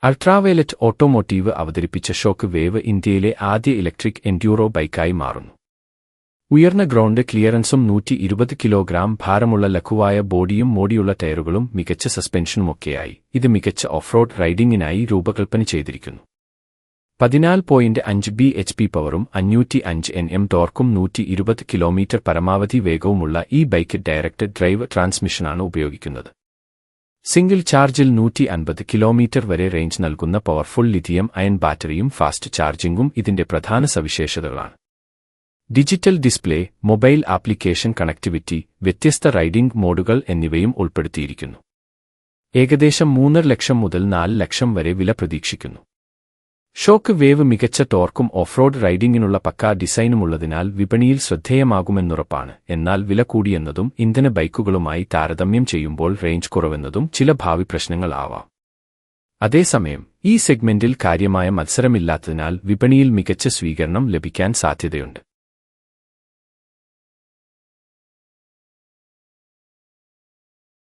Ultraviolet automotive അവതരിപ്പിച്ച shock wave ഇന്ത്യയിലെ ആദ്യ ഇലക്ട്രിക് എൻഡ്യൂറോ ബൈക്കായി മാറുന്നു. ഉയർന്ന ഗ്രൗണ്ട് ക്ലിയറൻസും 120 കിലോഗ്രാം ഭാരമുള്ള ലഘുവായ ബോഡിയും മോടിയുള്ള ടയറുകളും മികച്ച സസ്പെൻഷനുമൊക്കെയായി ഇത് മികച്ച ഓഫ് റോഡ് റൈഡിംഗിനായി രൂപകൽപ്പന ചെയ്തിരിക്കുന്നു. 14.5 bhp പവറും 505 Nm ടോർക്കും 120 കിലോമീറ്റർ പരമാവധി വേഗവുമുള്ള ഈ ബൈക്ക് ഡയറക്ട് ഡ്രൈവ് ട്രാൻസ്മിഷനാണ് ഉപയോഗിക്കുന്നത്. സിംഗിൾ ചാർജിൽ 150 കിലോമീറ്റർ വരെ റേഞ്ച് നൽകുന്ന പവർഫുൾ ലിഥിയം അയൺ ബാറ്ററിയും ഫാസ്റ്റ് ചാർജിംഗും ഇതിന്റെ പ്രധാന സവിശേഷതകളാണ്. Digital display, mobile application connectivity, വ്യത്യസ്ത റൈഡിംഗ് മോഡുകൾ എന്നിവയും ഉൾപ്പെടുത്തിയിരിക്കുന്നു. ഏകദേശം 3 ലക്ഷം മുതൽ 4 ലക്ഷം വരെ വില പ്രതീക്ഷിക്കുന്നു. ഷോക്ക് വേവ് മികച്ച ടോർക്കും ഓഫ് റോഡ് റൈഡിംഗിനുള്ള പക്കാ ഡിസൈനുമുള്ളതിനാൽ വിപണിയിൽ ശ്രദ്ധേയമാകുമെന്നുറപ്പാണ്. എന്നാൽ വില കൂടിയെന്നതും ഇന്ധന ബൈക്കുകളുമായി താരതമ്യം ചെയ്യുമ്പോൾ റേഞ്ച് കുറവെന്നതും ചില ഭാവി പ്രശ്നങ്ങൾ ആവാം. അതേസമയം ഈ സെഗ്മെന്റിൽ കാര്യമായ മത്സരമില്ലാത്തതിനാൽ വിപണിയിൽ മികച്ച സ്വീകരണം ലഭിക്കാൻ സാധ്യതയുണ്ട്.